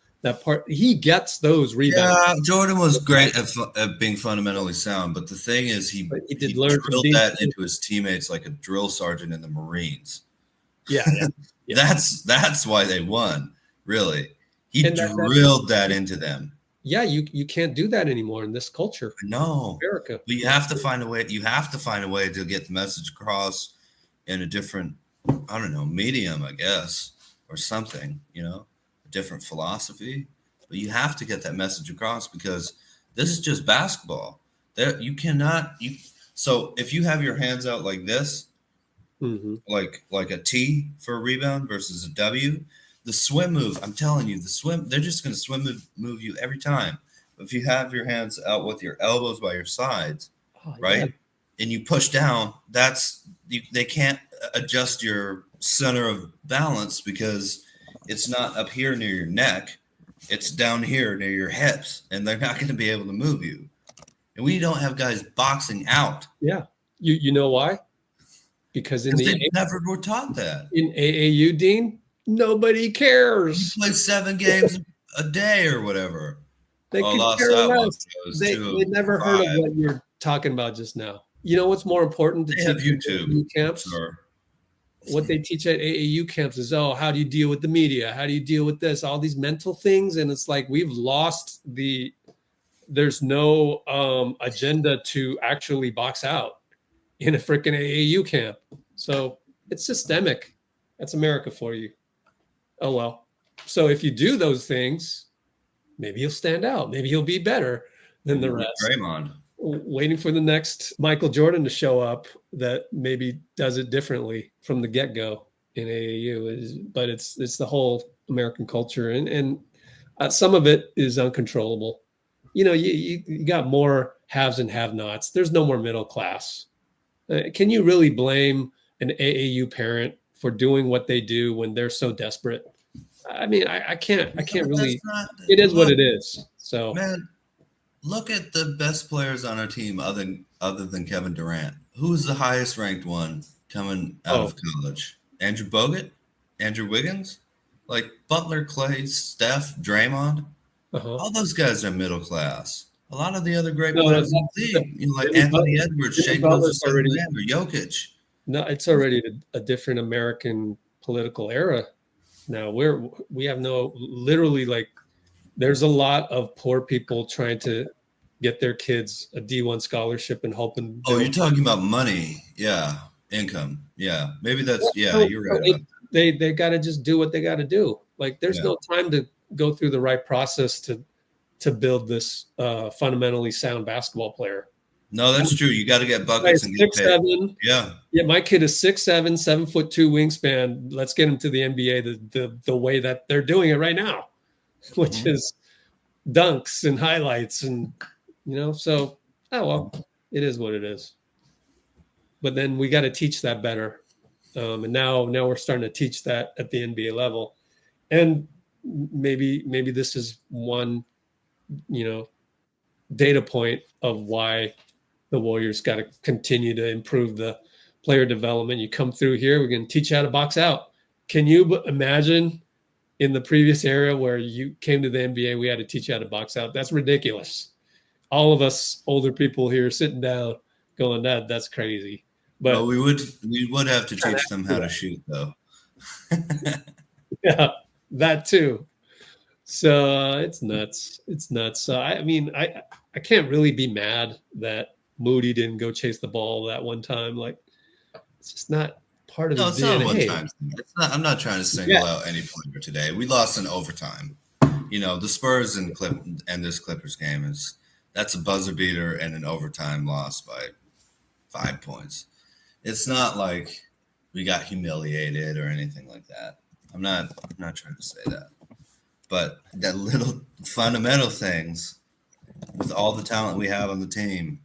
part. He gets those rebounds. Yeah, Jordan was great at being fundamentally sound, but the thing is, he drilled that into his teammates like a drill sergeant in the Marines. Yeah. That's why they won. Really, he drilled that into them. Yeah, you can't do that anymore in this culture. No, America. But you have to find a way. You have to find a way to get the message across in a different, medium, I guess, or something. A different philosophy. But you have to get that message across, because this is just basketball. You cannot. So if you have your hands out like this, like a T for a rebound versus a W. The swim move, I'm telling you, they're just going to swim move you every time. But if you have your hands out with your elbows by your sides, right, and you push down, they can't adjust your center of balance, because it's not up here near your neck. It's down here near your hips, and they're not going to be able to move you. And we don't have guys boxing out. Yeah. You know why? Because they never were taught that. In AAU, Dean, nobody cares. You play 7 games a day or whatever. They could care less. They never heard of what you're talking about just now. You know what's more important to teach YouTube camps? Sure. What they teach at AAU camps is, how do you deal with the media? How do you deal with this? All these mental things. And it's like we've lost there's no agenda to actually box out in a freaking AAU camp. So it's systemic. That's America for you. Oh, well. So if you do those things, maybe you'll stand out. Maybe you'll be better than the rest. Draymond. Waiting for the next Michael Jordan to show up that maybe does it differently from the get-go in AAU. But it's the whole American culture. And some of it is uncontrollable. You got more haves and have-nots. There's no more middle class. Can you really blame an AAU parent for doing what they do when they're so desperate? I mean, I can't really. It is what it is. So, man, look at the best players on our team other than Kevin Durant. Who's the highest ranked one coming out of college? Andrew Bogut, Andrew Wiggins, like Butler, Clay, Steph, Draymond. All those guys are middle class. A lot of the other great players in the league, like Anthony Edwards, Shea Gilgeous-Alexander, Jokic. No, it's already a different American political era. Now we have literally, like, there's a lot of poor people trying to get their kids a D1 scholarship and hoping. Oh, you're talking about money. Yeah. income. Yeah, maybe that's So, you're right about they got to just do what they got to do. Like there's no time to go through the right process to build this fundamentally sound basketball player. No, that's true. You got to get buckets and get 6'7". Yeah. Yeah, my kid is 6'7", 7'2" wingspan. Let's get him to the NBA the way that they're doing it right now, which is dunks and highlights and so it is what it is. But then we got to teach that better. And now we're starting to teach that at the NBA level. And maybe this is one, data point of why the Warriors got to continue to improve the player development. You come through here, we're going to teach you how to box out. Can you imagine in the previous era where you came to the NBA, we had to teach you how to box out? That's ridiculous. All of us older people here sitting down going, that's crazy. But well, we would have to teach them how to shoot, though. Yeah, that too. So it's nuts. It's nuts. So I can't really be mad that Moody didn't go chase the ball that one time. Like it's just not part of his DNA. Not one time. I'm not trying to single out any player today. We lost in overtime. The Spurs and this Clippers game that's a buzzer beater and an overtime loss by 5 points. It's not like we got humiliated or anything like that. I'm not trying to say that. But that little fundamental things with all the talent we have on the team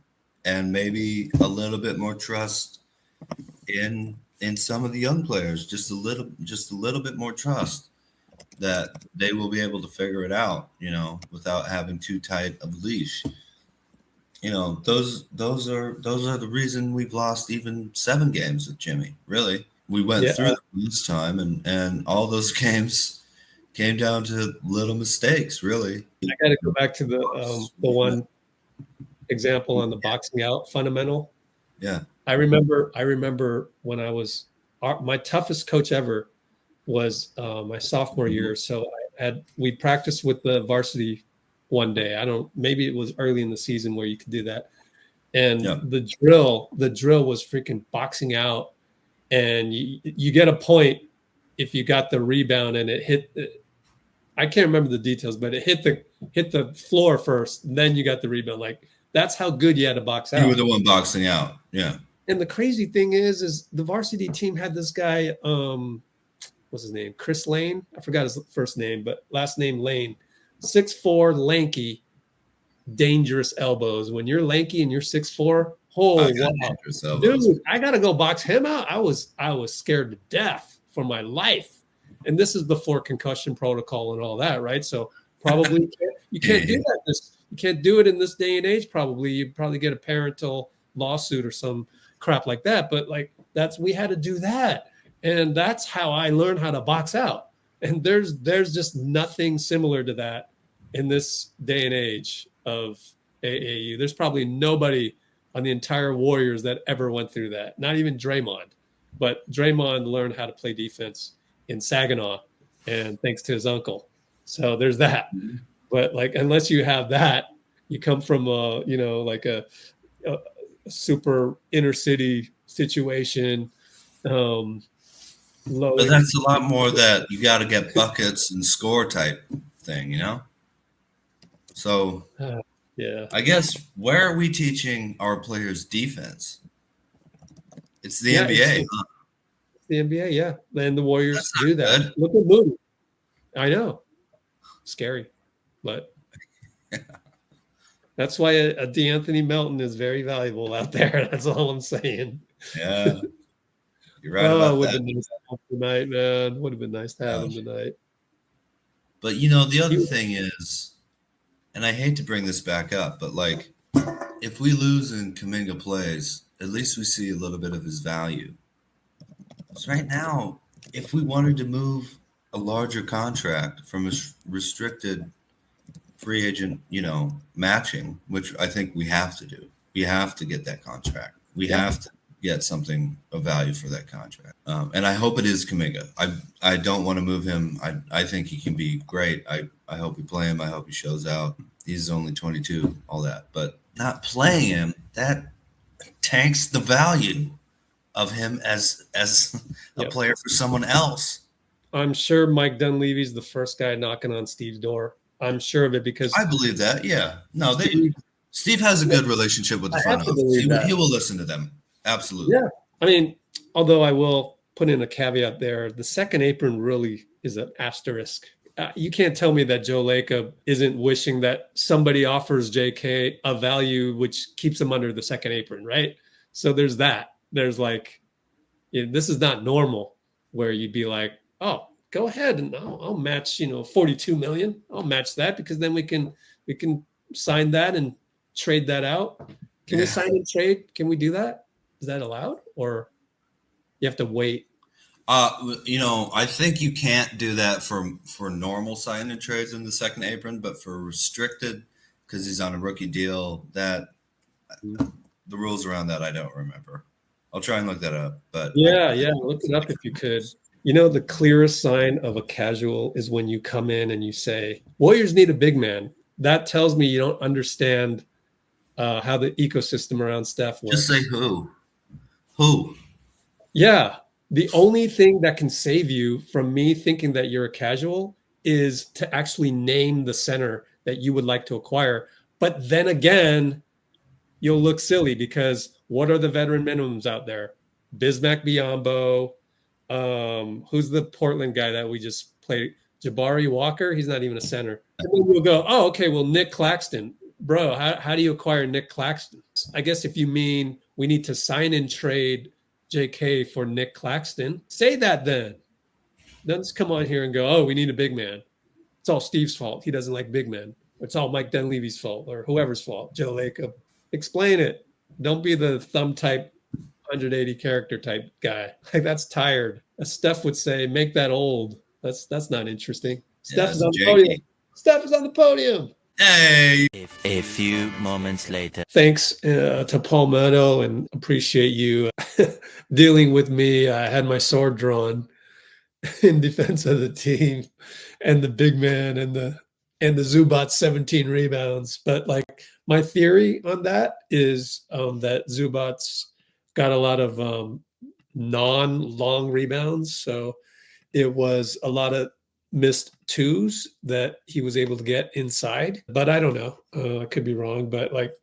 and maybe a little bit more trust in some of the young players, just a little bit more trust that they will be able to figure it out, without having too tight of a leash. Those are the reason we've lost even 7 games with Jimmy. Really, we went through this time, and all those games came down to little mistakes. Really, I got to go back to the one example on the boxing out fundamental. Yeah, I remember when I was my toughest coach ever was my sophomore year. So we practiced with the varsity one day. Maybe it was early in the season where you could do that. And the drill was freaking boxing out. And you get a point if you got the rebound and it hit. I can't remember the details, but it hit the floor first, and then you got the rebound. Like that's how good you had to box out. You were the one boxing out. Yeah. And the crazy thing is the varsity team had this guy, what's his name? Chris Lane. I forgot his first name, but last name Lane. 6'4", lanky, dangerous elbows. When you're lanky and you're 6'4", wow, dude, I gotta go box him out. I was scared to death for my life. And this is before concussion protocol and all that, right? So probably you can't do that. You can't do it in this day and age. Probably you'd probably get a parental lawsuit or some crap like that. But we had to do that, and that's how I learned how to box out. And there's just nothing similar to that in this day and age of AAU. There's probably nobody on the entire Warriors that ever went through that. Not even Draymond, but Draymond learned how to play defense in Saginaw, and thanks to his uncle. So there's that. But unless you have that, you come from a super inner city situation. But that's a lot more that you got to get buckets and score type thing, So I guess where are we teaching our players defense? It's the NBA. It's the NBA, yeah. And the Warriors do that. Good. Look at Moody. I know. Scary. But that's why a DeAnthony Melton is very valuable out there. That's all I'm saying. Yeah. You're right about that. Would have been nice to have him tonight, man. Would have been nice to have him tonight. But the other thing is, and I hate to bring this back up, but if we lose and Kuminga plays, at least we see a little bit of his value. Because right now, if we wanted to move a larger contract from a restricted free agent, matching, which I think we have to do. We have to get that contract. We have to get something of value for that contract. And I hope it is Kuminga. I don't want to move him. I think he can be great. I hope we play him. I hope he shows out. He's only 22, all that. But not playing him, that tanks the value of him as a Yep. player for someone else. I'm sure Mike Dunleavy's the first guy knocking on Steve's door. I'm sure of it because I believe that. Yeah. No, Steve has a good relationship with the I front have to office. believe that. He will listen to them. Absolutely. Yeah. I mean, although I will put in a caveat there, the second apron really is an asterisk. You can't tell me that Joe Lacob isn't wishing that somebody offers JK a value which keeps him under the second apron, right? So there's that. There's like, this is not normal where you'd be like, oh, go ahead and I'll match, 42 million. I'll match that because then we can sign that and trade that out. Can we sign and trade? Can we do that? Is that allowed, or you have to wait? I think you can't do that for normal sign and trades in the second apron, but for restricted, because he's on a rookie deal, that the rules around that I don't remember. I'll try and look that up. But yeah, look it up if you could. The clearest sign of a casual is when you come in and you say, Warriors need a big man. That tells me you don't understand how the ecosystem around Steph works. Just say who. Who? Yeah. The only thing that can save you from me thinking that you're a casual is to actually name the center that you would like to acquire. But then again, you'll look silly because what are the veteran minimums out there? Bismack Biyombo. Who's the Portland guy that we just played? Jabari Walker. He's not even a center. And then you'll go, oh, okay, well, Nick Claxton. Bro, how do you acquire Nick Claxton? I guess if you mean we need to sign and trade JK for Nick Claxton, say that then. Don't just come on here and go, oh, we need a big man. It's all Steve's fault. He doesn't like big men. It's all Mike Dunleavy's fault or whoever's fault. Joe Lacob. Explain it. Don't be the thumb type 180 character type guy. Like that's tired. As Steph would say, make that old. That's not interesting. Steph is on the podium. Steph is on the podium. Hey. A few moments later. Thanks to Paul Meadow, and appreciate you dealing with me. I had my sword drawn in defense of the team and the big man and the Zubac 17 rebounds. But like my theory on that is that Zubac's got a lot of non-long rebounds. So it was a lot of missed twos that he was able to get inside. But I don't know. I could be wrong. But like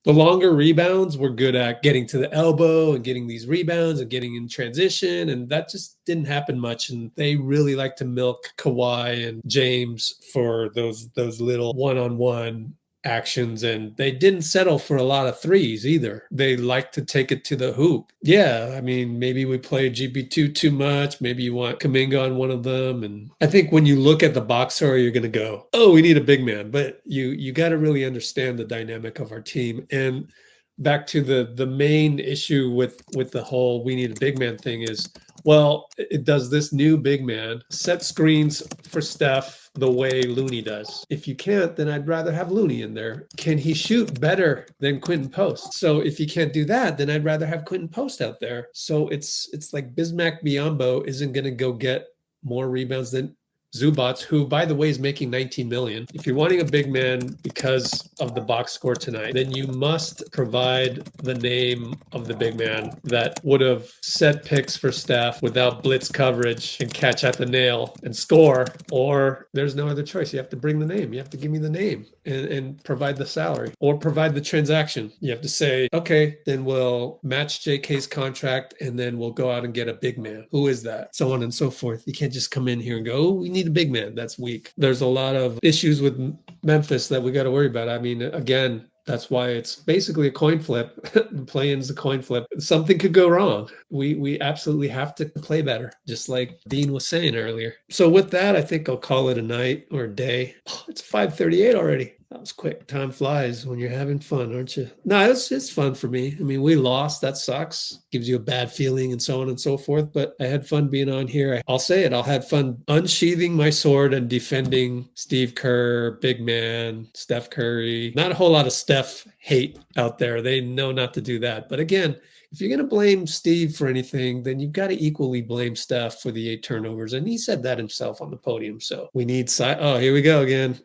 the longer rebounds were good at getting to the elbow and getting these rebounds and getting in transition. And that just didn't happen much. And they really like to milk Kawhi and James for those little one-on-one actions, and they didn't settle for a lot of threes either. They like to take it to the hoop. Yeah, I mean, maybe we play GB2 too much. Maybe you want Kuminga on one of them. And I think when you look at the box score, you're going to go, oh, we need a big man. But you got to really understand the dynamic of our team. And back to the main issue with the whole we need a big man thing is, well, it does this new big man set screens for Steph the way Looney does? If you can't, then I'd rather have Looney in there. Can he shoot better than Quentin Post? So if you can't do that, then I'd rather have Quentin Post out there. So it's like Bismack Biyombo isn't going to go get more rebounds than Zubac, who, by the way, is making $19 million. If you're wanting a big man because of the box score tonight, then you must provide the name of the big man that would have set picks for Steph without blitz coverage and catch at the nail and score, or there's no other choice. You have to bring the name. You have to give me the name and provide the salary or provide the transaction. You have to say, okay, then we'll match JK's contract and then we'll go out and get a big man. Who is that? So on and so forth. You can't just come in here and go, oh, we need a big man. That's weak. There's a lot of issues with Memphis that we got to worry about. I mean, again, that's why it's basically a coin flip. The play-in's a coin flip. Something could go wrong. We absolutely have to play better, just like Dean was saying earlier. So with that, I think I'll call it a night or a day. Oh, it's 5:38 already. That was quick. Time flies when you're having fun, aren't you? No, it's fun for me. I mean, we lost. That sucks. Gives you a bad feeling and so on and so forth. But I had fun being on here. I'll say it. I'll had fun unsheathing my sword and defending Steve Kerr, big man, Steph Curry. Not a whole lot of Steph hate out there. They know not to do that. But again, if you're going to blame Steve for anything, then you've got to equally blame Steph for the 8 turnovers. And he said that himself on the podium. So we need oh, here we go again.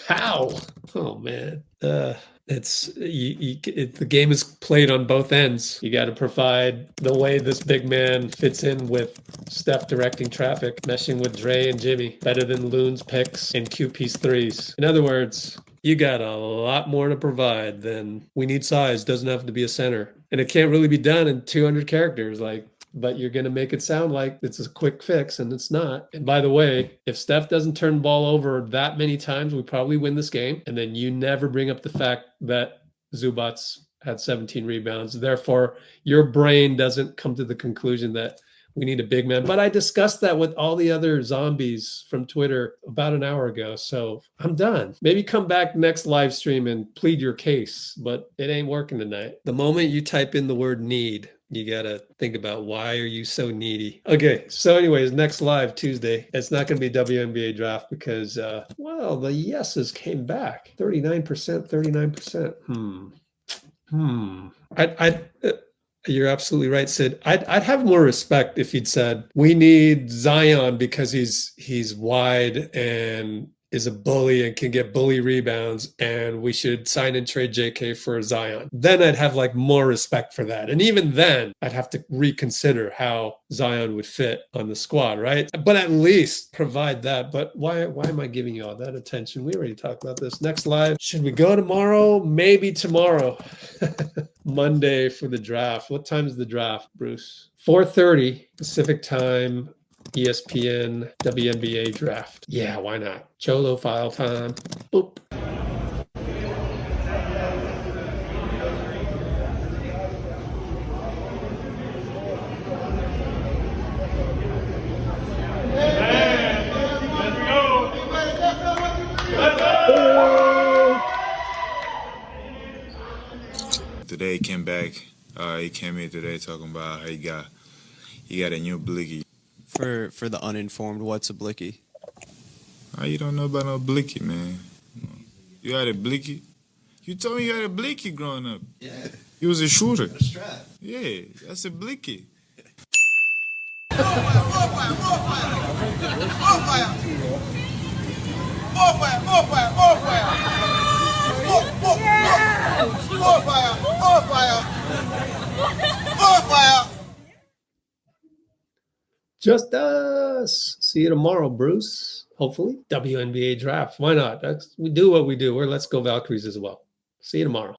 How? Oh, man. The game is played on both ends. You got to provide the way this big man fits in with Steph directing traffic, meshing with Dre and Jimmy, better than Loon's picks and QP's threes. In other words, you got a lot more to provide than we need size. Doesn't have to be a center. And it can't really be done in 200 characters. But you're going to make it sound like it's a quick fix, and it's not. And by the way, if Steph doesn't turn the ball over that many times, we probably win this game. And then you never bring up the fact that Zubats had 17 rebounds. Therefore, your brain doesn't come to the conclusion that we need a big man. But I discussed that with all the other zombies from Twitter about an hour ago. So I'm done. Maybe come back next live stream and plead your case, but it ain't working tonight. The moment you type in the word need, you got to think about why are you so needy? Okay, so anyways, next live Tuesday. It's not going to be WNBA draft because, well, the yeses came back. 39%, 39%. You're absolutely right, Sid. I'd have more respect if he'd said, we need Zion because he's wide and is a bully and can get bully rebounds, and we should sign and trade JK for Zion. Then I'd have like more respect for that. And even then, I'd have to reconsider how Zion would fit on the squad, right? But at least provide that. But why am I giving you all that attention? We already talked about this. Next live. Should we go tomorrow? Maybe tomorrow. Monday for the draft. What time is the draft, Bruce? 4:30 Pacific time. ESPN WNBA draft. Yeah, why not? Cholo file time. Boop. Today he came back. He came here today talking about how he got a new blicky. For the uninformed, what's a blicky? You don't know about no blicky, man. You had a blicky? You told me you had a blicky growing up. Yeah. You was a shooter. A strap. Yeah, that's a blicky. Just us. See you tomorrow, Bruce. Hopefully. WNBA draft. Why not? We do what we do. Let's Go Valkyries as well. See you tomorrow.